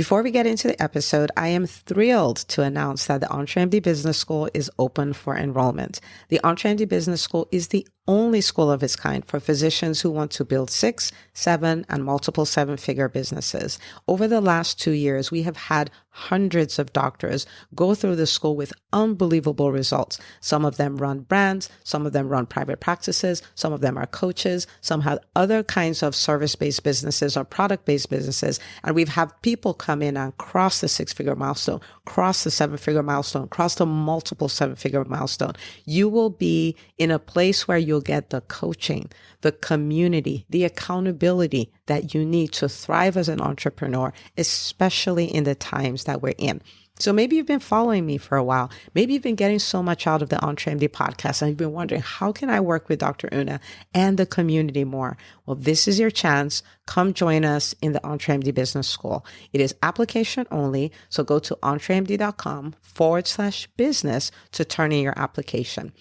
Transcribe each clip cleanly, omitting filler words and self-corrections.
Before we get into the episode, I am thrilled to announce that the EntreMD Business School is open for enrollment. The EntreMD Business School is the only school of its kind for physicians who want to build 6, 7, and multiple 7-figure businesses. Over the last 2 years, we have had hundreds of doctors go through the school with unbelievable results. Some of them run brands, some of them run private practices, some of them are coaches, some have other kinds of service-based businesses or product-based businesses. And we've had people come in and cross the 6-figure milestone, cross the 7-figure milestone, cross the multiple 7-figure milestone. You will be in a place where you'll get the coaching, the community, the accountability that you need to thrive as an entrepreneur, especially in the times that we're in. So maybe you've been following me for a while. Maybe you've been getting so much out of the EntreMD podcast and you've been wondering, how can I work with Dr. Una and the community more? Well, this is your chance. Come join us in the EntreMD Business School. It is application only. So go to entremd.com/business to turn in your application.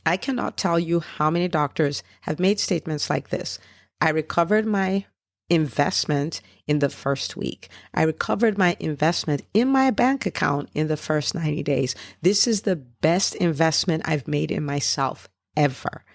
I cannot tell you how many doctors have made statements like this. I recovered my investment in the first week. I recovered my investment in my bank account in the first 90 days. This is the best investment I've made in myself ever.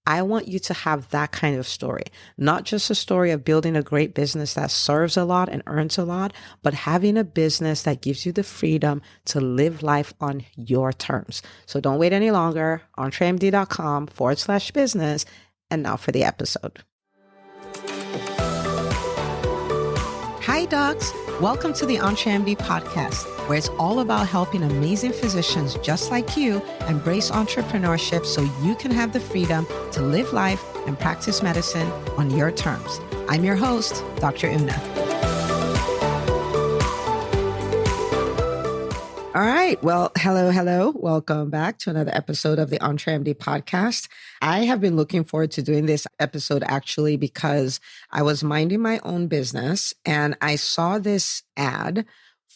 I want you to have that kind of story, not just a story of building a great business that serves a lot and earns a lot, but having a business that gives you the freedom to live life on your terms. So don't wait any longer. entremd.com/business. And now for the episode. Hi, docs. Welcome to the EntreMD podcast, where it's all about helping amazing physicians just like you embrace entrepreneurship so you can have the freedom to live life and practice medicine on your terms. I'm your host, Dr. Una. All right. Well, hello. Welcome back to another episode of the EntreMD podcast. I have been looking forward to doing this episode actually because I was minding my own business and I saw this ad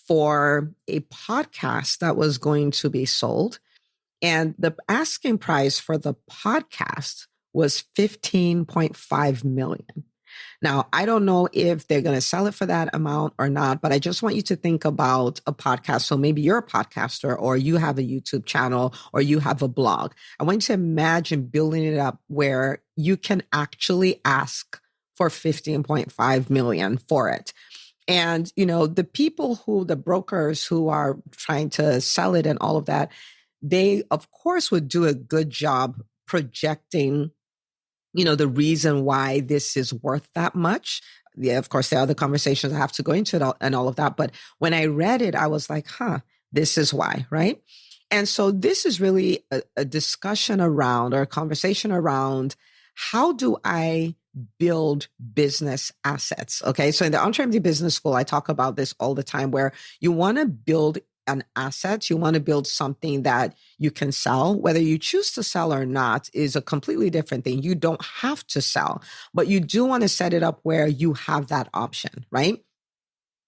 for a podcast that was going to be sold. And the asking price for the podcast was $15.5 million. Now, I don't know if they're going to sell it for that amount or not, but I just want you to think about a podcast. So maybe you're a podcaster or you have a YouTube channel or you have a blog. I want you to imagine building it up where you can actually ask for $15.5 million for it. And, the brokers who are trying to sell it and all of that, they, of course, would do a good job projecting the reason why this is worth that much. Yeah, of course, there are other conversations I have to go into and all of that. But when I read it, I was like, this is why, right? And so this is really a discussion around or a conversation around how do I build business assets? Okay. So in the EntreMD Business School, I talk about this all the time where you want to build an asset. You want to build something that you can sell. Whether you choose to sell or not is a completely different thing. You don't have to sell, but you do want to set it up where you have that option, right?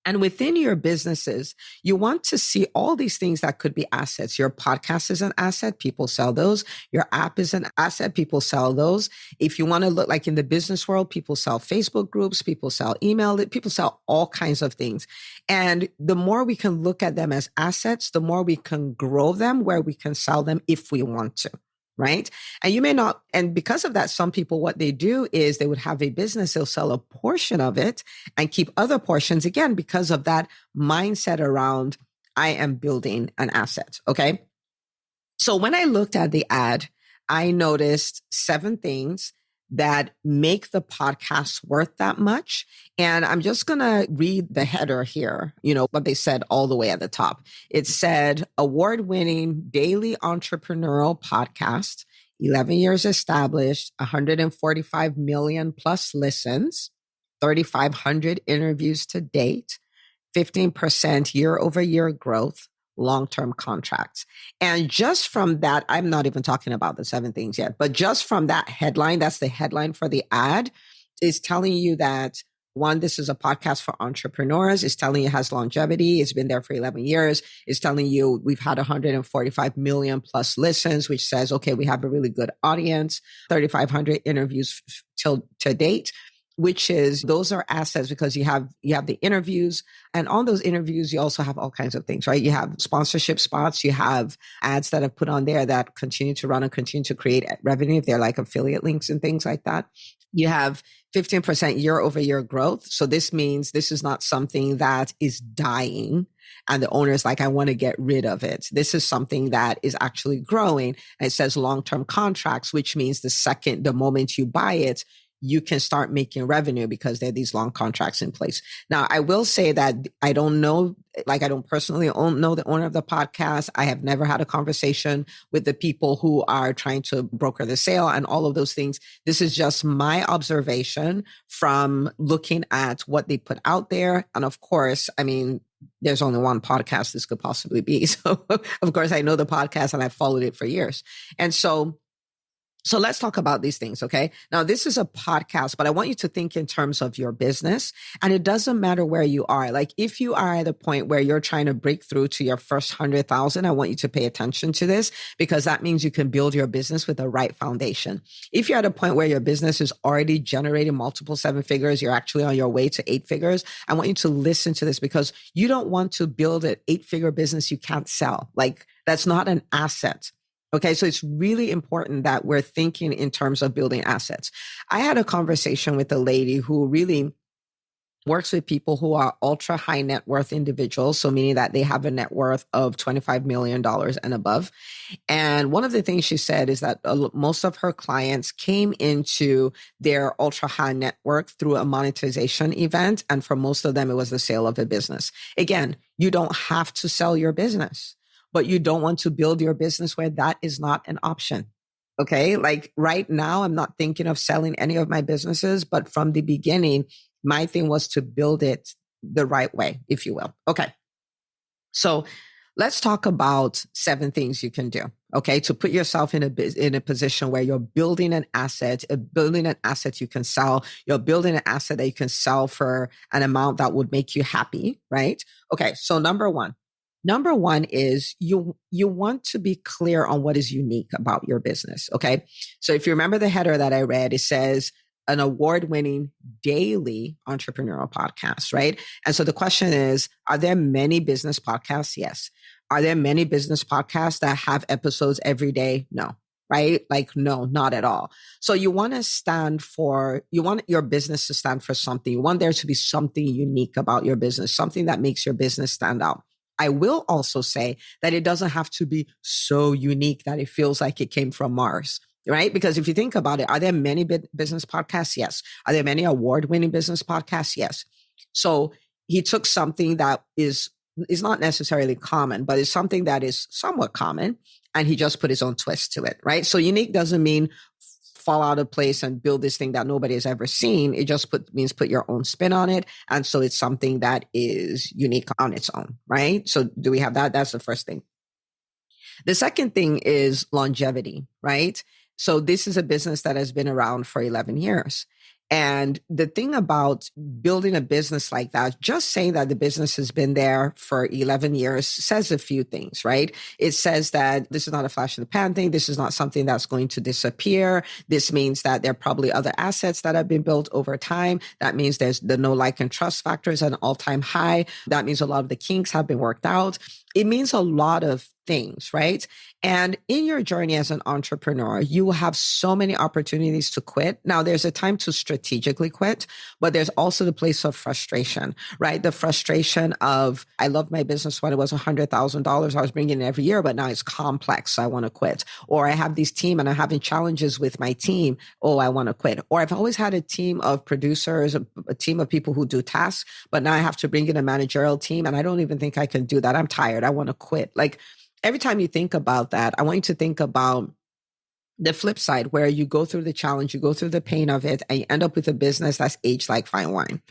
And within your businesses, you want to see all these things that could be assets. Your podcast is an asset. People sell those. Your app is an asset. People sell those. If you want to look like in the business world, people sell Facebook groups, people sell email, people sell all kinds of things. And the more we can look at them as assets, the more we can grow them where we can sell them if we want to. Right. And you may not. And because of that, some people, what they do is they would have a business. They'll sell a portion of it and keep other portions again, because of that mindset around I am building an asset. OK. So when I looked at the ad, I noticed 7 things that make the podcast worth that much. And I'm just going to read the header here, what they said all the way at the top. It said, award-winning daily entrepreneurial podcast, 11 years established, 145 million plus listens, 3,500 interviews to date, 15% year-over-year growth, long-term contracts. And just from that, I'm not even talking about the 7 things yet, but just from that headline, that's the headline for the ad, is telling you that, one, this is a podcast for entrepreneurs. It's telling you it has longevity. It's been there for 11 years. It's telling you we've had 145 million plus listens, which says, okay, we have a really good audience, 3,500 interviews to date. which is those are assets because you have the interviews, and on those interviews you also have all kinds of things, right? You have sponsorship spots, you have ads that have put on there that continue to run and continue to create revenue if they're like affiliate links and things like that. You have 15% year over year growth. So this means this is not something that is dying and the owner is like, I want to get rid of it. This is something that is actually growing. And it says long-term contracts, which means the moment you buy it, you can start making revenue because there are these long contracts in place. Now, I will say that I don't know, I don't personally know the owner of the podcast. I have never had a conversation with the people who are trying to broker the sale and all of those things. This is just my observation from looking at what they put out there. And of course, I mean, there's only one podcast this could possibly be. So of course, I know the podcast and I've followed it for years. And so let's talk about these things, okay? Now, this is a podcast, but I want you to think in terms of your business. And it doesn't matter where you are. Like if you are at a point where you're trying to break through to your first 100,000, I want you to pay attention to this because that means you can build your business with the right foundation. If you're at a point where your business is already generating multiple seven figures, you're actually on your way to eight figures, I want you to listen to this because you don't want to build an eight-figure business you can't sell. Like that's not an asset. Okay, so it's really important that we're thinking in terms of building assets. I had a conversation with a lady who really works with people who are ultra high net worth individuals. So meaning that they have a net worth of $25 million and above. And one of the things she said is that most of her clients came into their ultra high net worth through a monetization event. And for most of them, it was the sale of a business. Again, you don't have to sell your business, but you don't want to build your business where that is not an option. Okay. Like right now, I'm not thinking of selling any of my businesses, but from the beginning, my thing was to build it the right way, if you will. Okay. So let's talk about 7 things you can do. Okay. To put yourself in a position where you're building an asset you can sell. You're building an asset that you can sell for an amount that would make you happy. Right. Okay. So number one is you want to be clear on what is unique about your business. Okay. So if you remember the header that I read, it says an award-winning daily entrepreneurial podcast, right? And so the question is, are there many business podcasts? Yes. Are there many business podcasts that have episodes every day? No. Right? Like, no, not at all. So you want your business to stand for something. You want there to be something unique about your business, something that makes your business stand out. I will also say that it doesn't have to be so unique that it feels like it came from Mars, right? Because if you think about it, are there many business podcasts? Yes. Are there many award-winning business podcasts? Yes. So he took something that is not necessarily common, but it's something that is somewhat common, and he just put his own twist to it, right? So unique doesn't mean fall out of place and build this thing that nobody has ever seen. It just means put your own spin on it. And so it's something that is unique on its own, right? So do we have that? That's the first thing. The second thing is longevity, right? So this is a business that has been around for 11 years. And the thing about building a business like that, just saying that the business has been there for 11 years says a few things, right? It says that this is not a flash in the pan thing. This is not something that's going to disappear. This means that there are probably other assets that have been built over time. That means there's the know, like, and trust factors at an all-time high. That means a lot of the kinks have been worked out. It means a lot of things, right? And in your journey as an entrepreneur, you will have so many opportunities to quit. Now, there's a time to strategically quit, but there's also the place of frustration, right? The frustration of, I loved my business when it was $100,000. I was bringing in every year, but now it's complex. So I want to quit. Or I have this team and I'm having challenges with my team. Oh, I want to quit. Or I've always had a team of producers, a team of people who do tasks, but now I have to bring in a managerial team and I don't even think I can do that. I'm tired. I want to quit. Like, every time you think about that, I want you to think about the flip side where you go through the challenge, you go through the pain of it, and you end up with a business that's aged like fine wine,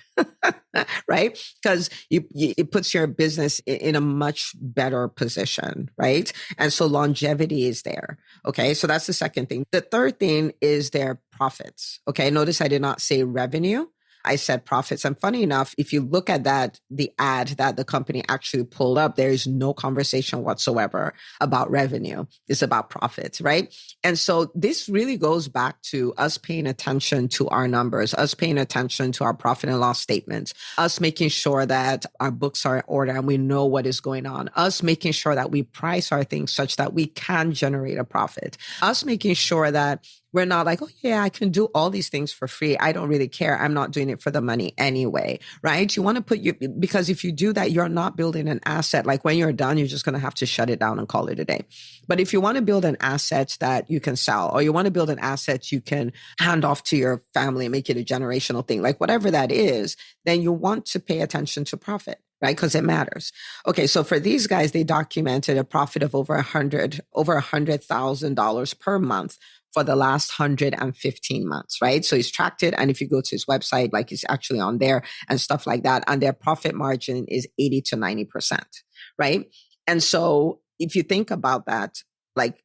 right? Because it puts your business in a much better position, right? And so longevity is there. Okay. So that's the second thing. The third thing is their profits. Okay. Notice I did not say revenue. I said profits. And funny enough, if you look at that, the ad that the company actually pulled up, there is no conversation whatsoever about revenue. It's about profits, right? And so this really goes back to us paying attention to our numbers, us paying attention to our profit and loss statements, us making sure that our books are in order and we know what is going on, us making sure that we price our things such that we can generate a profit, us making sure that we're not like, oh yeah, I can do all these things for free. I don't really care. I'm not doing it for the money anyway, right? You want to because if you do that, you're not building an asset. Like when you're done, you're just going to have to shut it down and call it a day. But if you want to build an asset that you can sell, or you want to build an asset you can hand off to your family and make it a generational thing, like whatever that is, then you want to pay attention to profit, right? Because it matters. Okay. So for these guys, they documented a profit of over $100,000 per month for the last 115 months, right? So he's tracked it. And if you go to his website, like he's actually on there and stuff like that, and their profit margin is 80 to 90%, right? And so if you think about that, like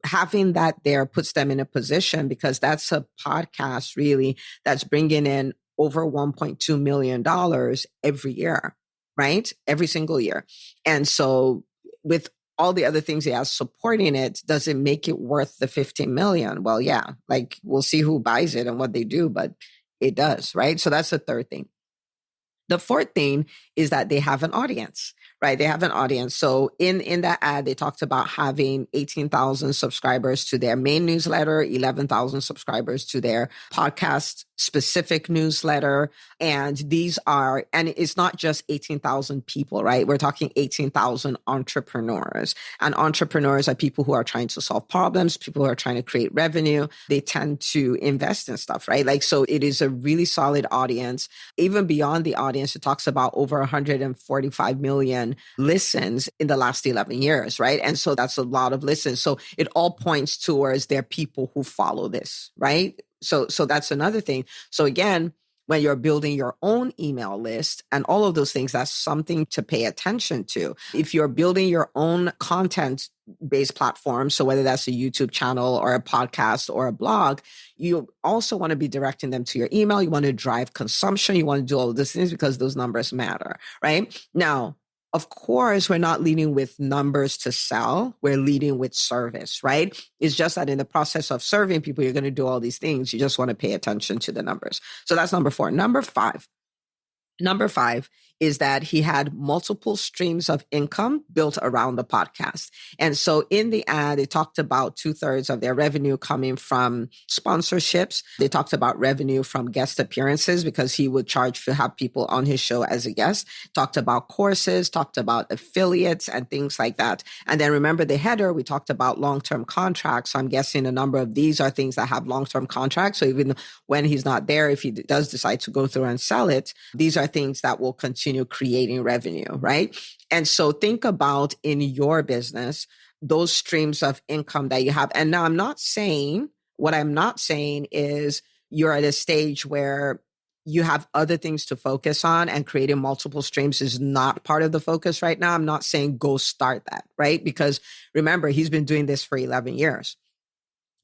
having that there puts them in a position, because that's a podcast really that's bringing in over $1.2 million every year, right? Every single year. And so with all the other things he has supporting it, does it make it worth the 15 million? Well, yeah, like we'll see who buys it and what they do, but it does, right? So that's the third thing. The fourth thing is that they have an audience, right? They have an audience. So in that ad, they talked about having 18,000 subscribers to their main newsletter, 11,000 subscribers to their podcast specific newsletter. And it's not just 18,000 people, right? We're talking 18,000 entrepreneurs. And entrepreneurs are people who are trying to solve problems, people who are trying to create revenue. They tend to invest in stuff, right? Like, so it is a really solid audience. Even beyond the audience, it talks about over 145 million listens in the last 11 years, right? And so that's a lot of listens. So it all points towards their people who follow this, right? So that's another thing. So again, when you're building your own email list and all of those things, that's something to pay attention to. If you're building your own content-based platform, so whether that's a YouTube channel or a podcast or a blog, you also want to be directing them to your email. You want to drive consumption. You want to do all of those things because those numbers matter, right? Now, of course, we're not leading with numbers to sell. We're leading with service, right? It's just that in the process of serving people, you're going to do all these things. You just want to pay attention to the numbers. So that's number 4. Number five is that he had multiple streams of income built around the podcast. And so in the ad, they talked about 2/3 of their revenue coming from sponsorships. They talked about revenue from guest appearances because he would charge to have people on his show as a guest. Talked about courses, talked about affiliates and things like that. And then remember the header, we talked about long-term contracts. So I'm guessing a number of these are things that have long-term contracts. So even when he's not there, if he does decide to go through and sell it, these are things that will continue creating revenue, right? And so think about in your business, those streams of income that you have. And now what I'm not saying is you're at a stage where you have other things to focus on and creating multiple streams is not part of the focus right now. I'm not saying go start that, right? Because remember, he's been doing this for 11 years.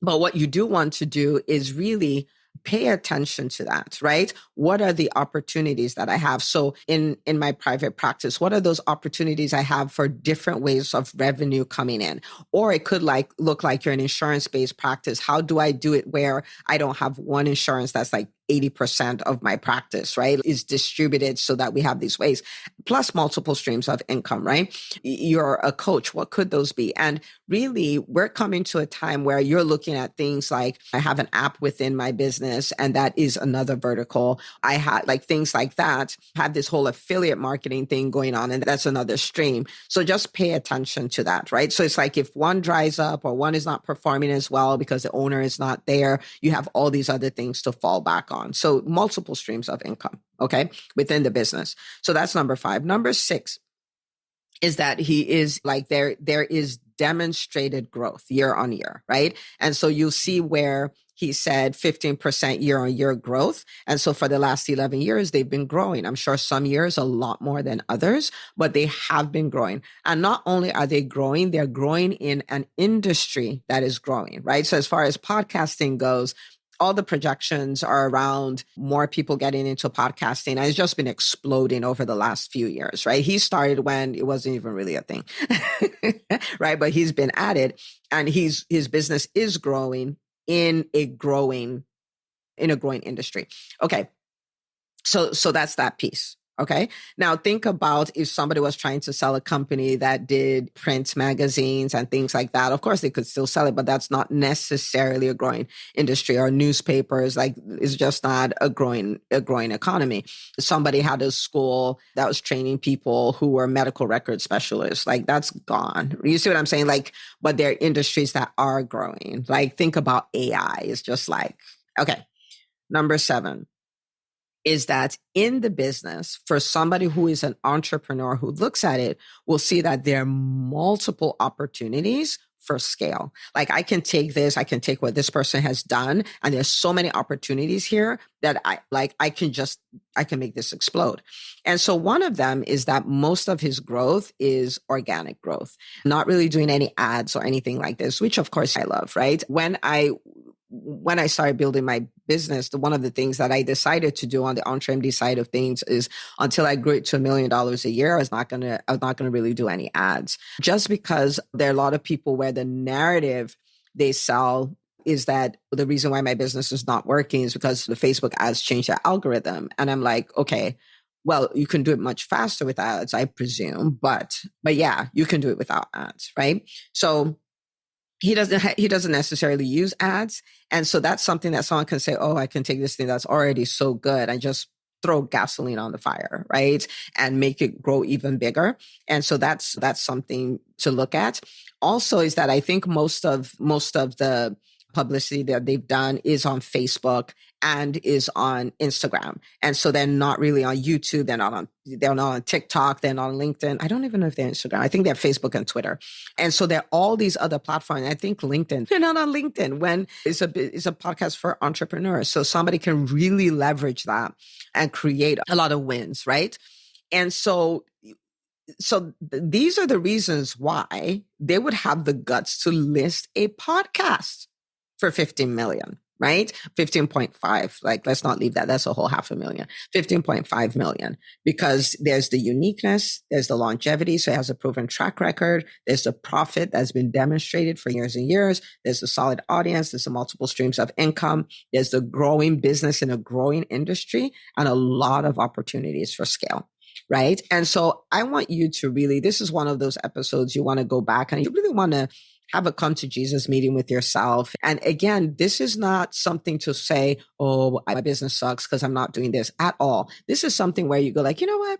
But what you do want to do is really pay attention to that, right? What are the opportunities that I have? So in my private practice, what are those opportunities I have for different ways of revenue coming in? Or it could look like you're an insurance-based practice. How do I do it where I don't have one insurance that's like 80% of my practice, right, is distributed so that we have these ways, plus multiple streams of income, right? You're a coach. What could those be? And really, we're coming to a time where you're looking at things like, I have an app within my business, and that is another vertical. I had like things like that, have this whole affiliate marketing thing going on, and that's another stream. So just pay attention to that, right? So it's like if one dries up or one is not performing as well because the owner is not there, you have all these other things to fall back on. So multiple streams of income, okay, within the business. So that's number 5. Number 6 is that he is like, there is demonstrated growth year on year, right? And so you'll see where he said 15% year on year growth. And so for the last 11 years, they've been growing. I'm sure some years a lot more than others, but they have been growing. And not only are they growing, they're growing in an industry that is growing, right? So as far as podcasting goes, all the projections are around more people getting into podcasting. And it's just been exploding over the last few years, right? He started when it wasn't even really a thing, right? But he's been at it, and his business is growing in a growing industry. Okay. So that's that piece. Okay. Now think about if somebody was trying to sell a company that did print magazines and things like that. Of course, they could still sell it, but that's not necessarily a growing industry. Or newspapers, like, it's just not a growing economy. Somebody had a school that was training people who were medical record specialists. Like, that's gone. You see what I'm saying? Like, but there are industries that are growing. Like, think about AI. It's just like, okay. Number 7 is that in the business, for somebody who is an entrepreneur who looks at it, will see that there are multiple opportunities for scale. Like, I can take what this person has done, and there's so many opportunities here that I can make this explode. And so one of them is that most of his growth is organic growth, not really doing any ads or anything like this, which of course I love, right? When I started building my business, one of the things that I decided to do on the EntreMD side of things is, until I grew it to $1 million a year, I was not gonna really do any ads, just because there are a lot of people where the narrative they sell is that the reason why my business is not working is because the Facebook ads changed their algorithm. And I'm like, okay, well, you can do it much faster with ads, I presume, but yeah, you can do it without ads, right? So he doesn't necessarily use ads. And so that's something that someone can say, oh, I can take this thing that's already so good and just throw gasoline on the fire, right? And make it grow even bigger. And so that's something to look at. Also, is that I think most of the publicity that they've done is on Facebook and is on Instagram. And so they're not really on YouTube. They're not on TikTok. They're not on LinkedIn. I don't even know if they're Instagram. I think they're Facebook and Twitter. And so there are all these other platforms. I think LinkedIn, they're not on LinkedIn when it's a podcast for entrepreneurs. So somebody can really leverage that and create a lot of wins, right? And so these are the reasons why they would have the guts to list a podcast for 15 million, right? 15.5, like, let's not leave that. That's a whole $500,000, 15.5 million, because there's the uniqueness, there's the longevity. So it has a proven track record. There's the profit that's been demonstrated for years and years. There's a solid audience. There's the multiple streams of income. There's the growing business in a growing industry, and a lot of opportunities for scale. Right. And so I want you to really, this is one of those episodes you want to go back and you really want to have a come to Jesus meeting with yourself. And again, this is not something to say, oh, my business sucks because I'm not doing this at all. This is something where you go like, you know what?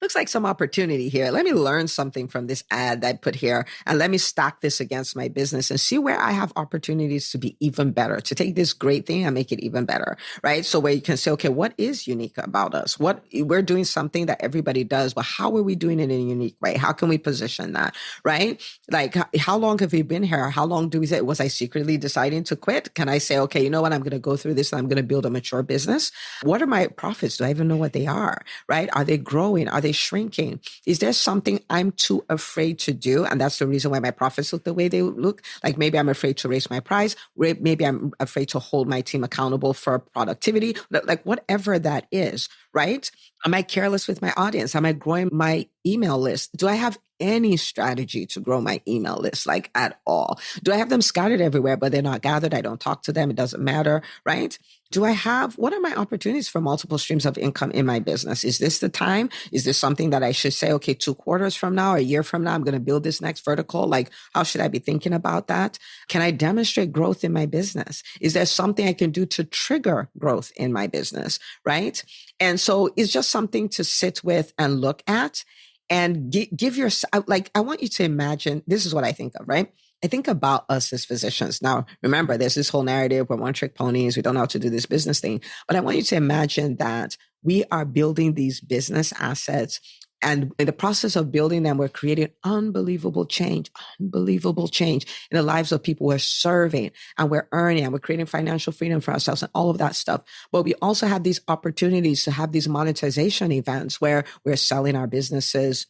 Looks like some opportunity here. Let me learn something from this ad that I put here, and let me stack this against my business and see where I have opportunities to be even better, to take this great thing and make it even better, right? So where you can say, okay, what is unique about us? We're doing something that everybody does, but how are we doing it in a unique way? How can we position that, right? Like, how long have we been here? How long do we say, was I secretly deciding to quit? Can I say, okay, you know what? I'm going to go through this and I'm going to build a mature business. What are my profits? Do I even know what they are, right? Are they growing? Are they shrinking? Is there something I'm too afraid to do? And that's the reason why my profits look the way they look. Like, maybe I'm afraid to raise my price. Maybe I'm afraid to hold my team accountable for productivity, like whatever that is, right? Am I careless with my audience? Am I growing my email list? Do I have any strategy to grow my email list, like, at all? Do I have them scattered everywhere, but they're not gathered? I don't talk to them. It doesn't matter, right? What are my opportunities for multiple streams of income in my business? Is this the time? Is this something that I should say, okay, 2 quarters from now, a year from now, I'm going to build this next vertical? Like, how should I be thinking about that? Can I demonstrate growth in my business? Is there something I can do to trigger growth in my business, right? And so it's just something to sit with and look at and give yourself, like, I want you to imagine, this is what I think of, right? I think about us as physicians. Now, remember, there's this whole narrative, we're one-trick ponies, we don't know how to do this business thing. But I want you to imagine that we are building these business assets, and in the process of building them, we're creating unbelievable change in the lives of people we're serving, and we're earning, and we're creating financial freedom for ourselves and all of that stuff. But we also have these opportunities to have these monetization events where we're selling our businesses,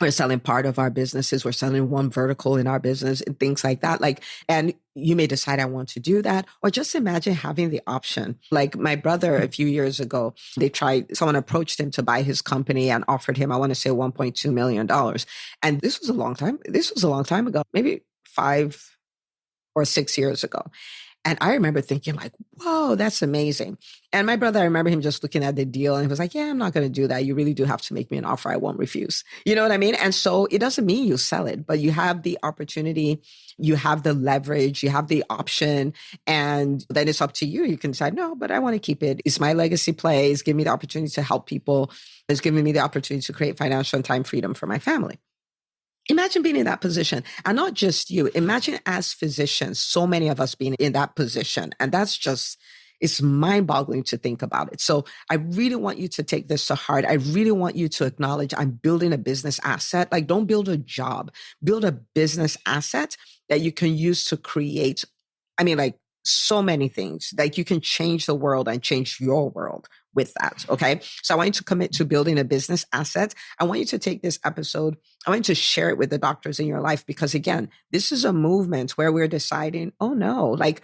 We're selling part of our businesses. We're selling one vertical in our business and things like that. And you may decide I want to do that, or just imagine having the option. Like my brother, a few years ago, someone approached him to buy his company and offered him, I want to say $1.2 million. And this was a long time ago, maybe 5 or 6 years ago. And I remember thinking like, whoa, that's amazing. And my brother, I remember him just looking at the deal and he was like, yeah, I'm not going to do that. You really do have to make me an offer I won't refuse. You know what I mean? And so it doesn't mean you sell it, but you have the opportunity, you have the leverage, you have the option, and then it's up to you. You can decide, no, but I want to keep it. It's my legacy play. It's giving me the opportunity to help people. It's giving me the opportunity to create financial and time freedom for my family. Imagine being in that position, and not just you. Imagine as physicians, so many of us being in that position. And it's mind boggling to think about it. So I really want you to take this to heart. I really want you to acknowledge I'm building a business asset. Like, don't build a job, build a business asset that you can use to create, so many things. Like, you can change the world and change your world with that. Okay. So I want you to commit to building a business asset. I want you to take this episode. I want you to share it with the doctors in your life, because again, this is a movement where we're deciding, oh no, like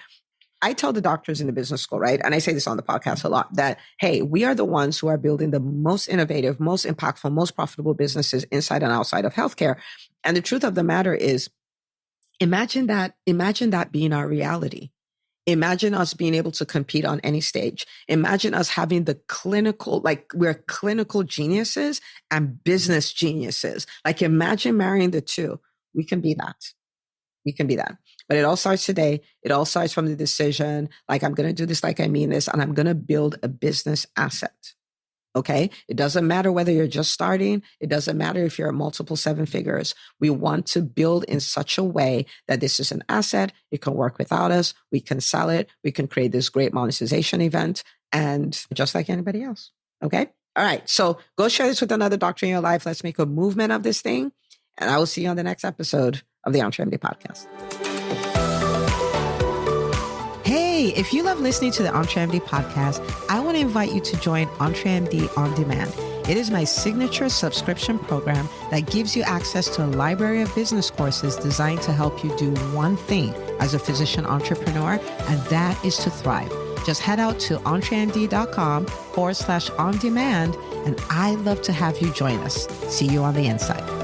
I tell the doctors in the business school, right? And I say this on the podcast a lot, that, hey, we are the ones who are building the most innovative, most impactful, most profitable businesses inside and outside of healthcare. And the truth of the matter is, imagine that being our reality. Imagine us being able to compete on any stage. Imagine us having the clinical, like we're clinical geniuses and business geniuses. Like, imagine marrying the two. We can be that. We can be that. But it all starts today. It all starts from the decision. Like, I'm going to do this like I mean this, and I'm going to build a business asset. Okay. It doesn't matter whether you're just starting. It doesn't matter if you're at multiple 7 figures. We want to build in such a way that this is an asset. It can work without us. We can sell it. We can create this great monetization event, and just like anybody else. Okay. All right. So go share this with another doctor in your life. Let's make a movement of this thing. And I will see you on the next episode of the EntreMD podcast. Hey, if you love listening to the EntreMD podcast, I want to invite you to join EntreMD On Demand. It is my signature subscription program that gives you access to a library of business courses designed to help you do one thing as a physician entrepreneur, and that is to thrive. Just head out to entremd.com/on demand, and I'd love to have you join us. See you on the inside.